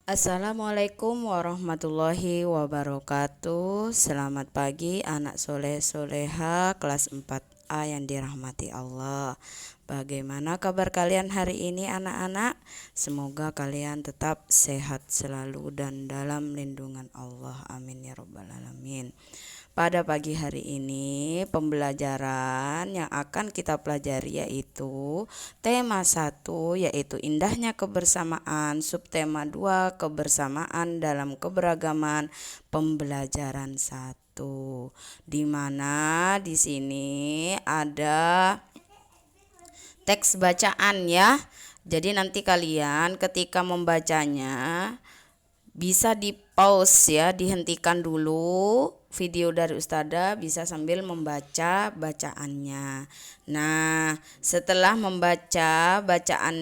Assalamualaikum warahmatullahi wabarakatuh. Selamat pagi anak soleh soleha kelas 4A yang dirahmati Allah. Bagaimana kabar kalian hari ini anak-anak? Semoga kalian tetap sehat selalu dan dalam lindungan Allah. Amin ya rabbal alamin. Pada pagi hari ini pembelajaran yang akan kita pelajari yaitu tema 1 yaitu indahnya kebersamaan, subtema 2 kebersamaan dalam keberagaman, pembelajaran 1. Di mana di sini ada teks bacaan ya. Jadi nanti kalian ketika membacanya bisa di pause ya, dihentikan dulu video dari Ustazah, bisa sambil membaca bacaannya. Nah, setelah membaca bacaan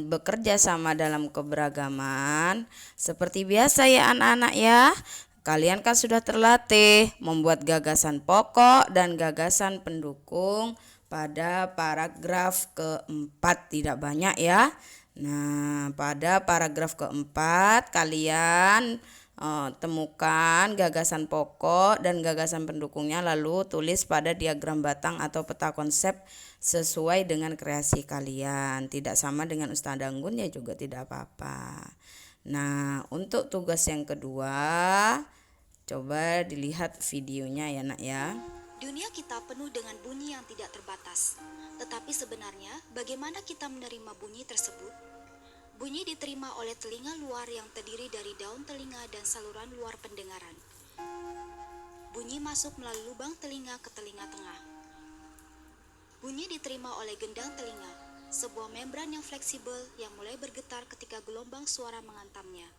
bekerja sama dalam keberagaman, seperti biasa ya anak-anak ya, kalian kan sudah terlatih membuat gagasan pokok dan gagasan pendukung pada paragraf keempat, tidak banyak ya. Nah, pada paragraf keempat kalian temukan gagasan pokok dan gagasan pendukungnya, lalu tulis pada diagram batang atau peta konsep sesuai dengan kreasi kalian. Tidak sama dengan Ustazah Anggun ya juga tidak apa-apa. Nah, untuk tugas yang kedua, coba dilihat videonya ya nak ya. Dunia kita penuh dengan bunyi yang tidak terbatas. Tetapi sebenarnya, bagaimana kita menerima bunyi tersebut? Bunyi diterima oleh telinga luar yang terdiri dari daun telinga dan saluran luar pendengaran. Bunyi masuk melalui lubang telinga ke telinga tengah. Bunyi diterima oleh gendang telinga, sebuah membran yang fleksibel yang mulai bergetar ketika gelombang suara menghantamnya.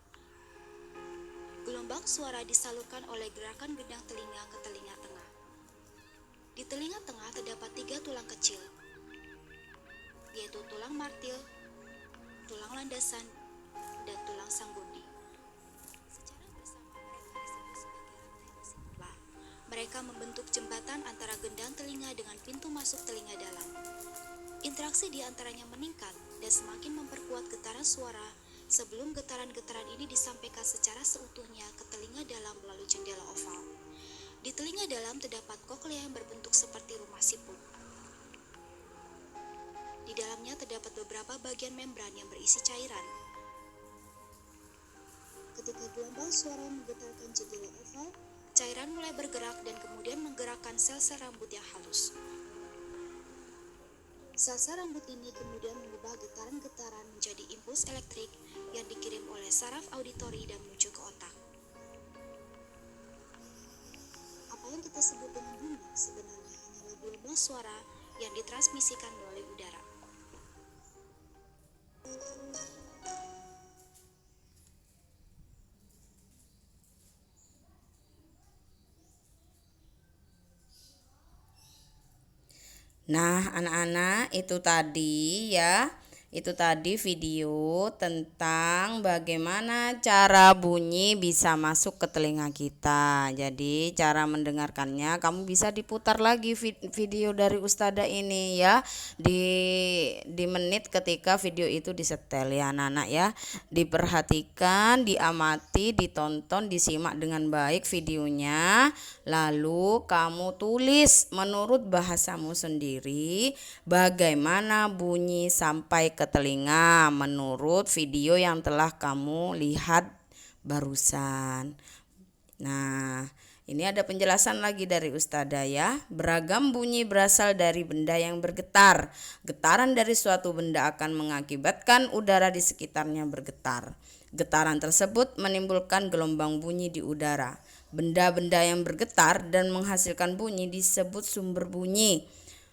Gelombang suara disalurkan oleh gerakan gendang telinga ke telinga tengah. Di telinga tengah terdapat 3 tulang kecil, yaitu tulang martil, tulang landasan, dan tulang sangguni. Secara bersama mereka disebut sebagai rantai bersifat. Mereka membentuk jembatan antara gendang telinga dengan pintu masuk telinga dalam. Interaksi di antaranya meningkat dan semakin memperkuat getaran suara sebelum getaran-getaran ini disampaikan secara seutuhnya ke telinga dalam melalui jendela oval. Di telinga dalam terdapat koklea yang berbentuk seperti rumah siput. Di dalamnya terdapat beberapa bagian membran yang berisi cairan. Ketika gelombang suara menggetarkan jendela oval, cairan mulai bergerak dan kemudian menggerakkan sel-sel rambut yang halus. Sel-sel rambut ini kemudian mengubah getaran-getaran menjadi impuls elektrik yang dikirim oleh saraf auditori dan menuju ke otak. Apa yang kita sebut dengan bunyi sebenarnya hanyalah gelombang suara yang ditransmisikan melalui udara. Nah, anak-anak itu tadi ya, itu tadi video tentang bagaimana cara bunyi bisa masuk ke telinga kita. Jadi cara mendengarkannya kamu bisa diputar lagi video dari Ustazah ini ya, di menit ketika video itu disetel ya anak-anak ya. Diperhatikan, diamati, ditonton, disimak dengan baik videonya. Lalu kamu tulis menurut bahasamu sendiri bagaimana bunyi sampai ke telinga menurut video yang telah kamu lihat barusan. Nah, ini ada penjelasan lagi dari Ustazah ya. Beragam bunyi berasal dari benda yang bergetar. Getaran dari suatu benda akan mengakibatkan udara di sekitarnya bergetar. Getaran tersebut menimbulkan gelombang bunyi di udara. Benda-benda yang bergetar dan menghasilkan bunyi disebut sumber bunyi.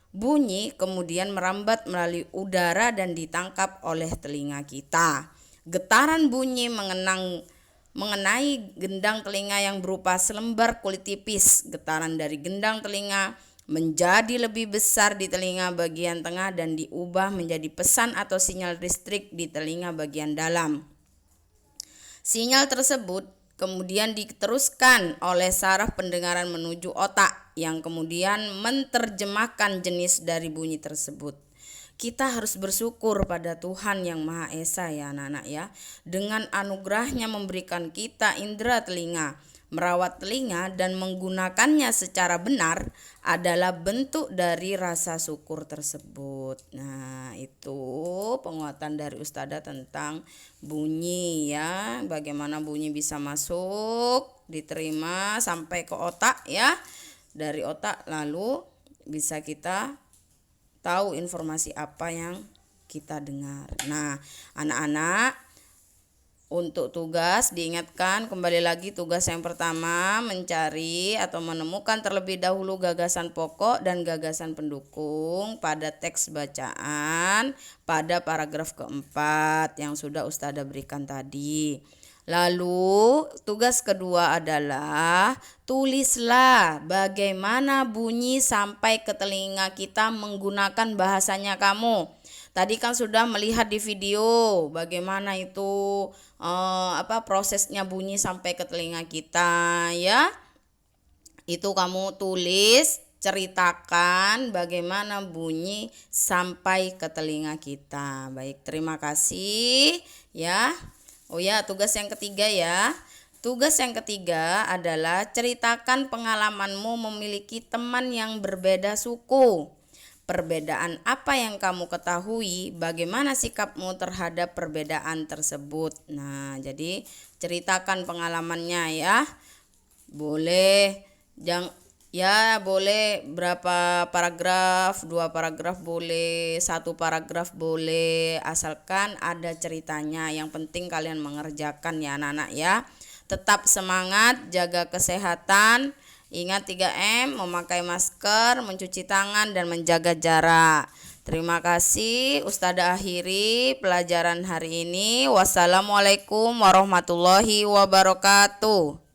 Bunyi kemudian merambat melalui udara dan ditangkap oleh telinga kita. Getaran bunyi mengenai gendang telinga yang berupa selembar kulit tipis. Getaran dari gendang telinga menjadi lebih besar di telinga bagian tengah dan diubah menjadi pesan atau sinyal listrik di telinga bagian dalam. Sinyal tersebut kemudian diteruskan oleh saraf pendengaran menuju otak yang kemudian menerjemahkan jenis dari bunyi tersebut. kita harus bersyukur pada Tuhan yang Maha Esa ya anak-anak ya. Dengan anugerahnya memberikan kita indera telinga. Merawat telinga dan menggunakannya secara benar adalah bentuk dari rasa syukur tersebut. Nah, itu penguatan dari Ustazah tentang bunyi ya. Bagaimana bunyi bisa masuk, diterima sampai ke otak ya. Dari otak lalu bisa kita tahu informasi apa yang kita dengar. Nah, anak-anak, untuk tugas diingatkan kembali lagi, tugas yang pertama mencari atau menemukan terlebih dahulu gagasan pokok dan gagasan pendukung pada teks bacaan pada paragraf keempat yang sudah Ustazah berikan tadi. Lalu tugas kedua adalah tulislah bagaimana bunyi sampai ke telinga kita menggunakan bahasanya kamu. Tadi kan sudah melihat di video bagaimana itu prosesnya bunyi sampai ke telinga kita ya. Itu kamu tulis, ceritakan bagaimana bunyi sampai ke telinga kita. Baik, terima kasih ya. Oh ya, tugas yang ketiga ya. Tugas yang ketiga adalah ceritakan pengalamanmu memiliki teman yang berbeda suku. Perbedaan apa yang kamu ketahui, bagaimana sikapmu terhadap perbedaan tersebut. Nah, jadi ceritakan pengalamannya ya. Boleh boleh berapa paragraf, 2 paragraf boleh, 1 paragraf boleh, asalkan ada ceritanya. Yang penting kalian mengerjakan ya anak-anak ya. Tetap semangat, jaga kesehatan. Ingat 3M, memakai masker, mencuci tangan, dan menjaga jarak. Terima kasih. Ustazah akhiri pelajaran hari ini. Wassalamualaikum warahmatullahi wabarakatuh.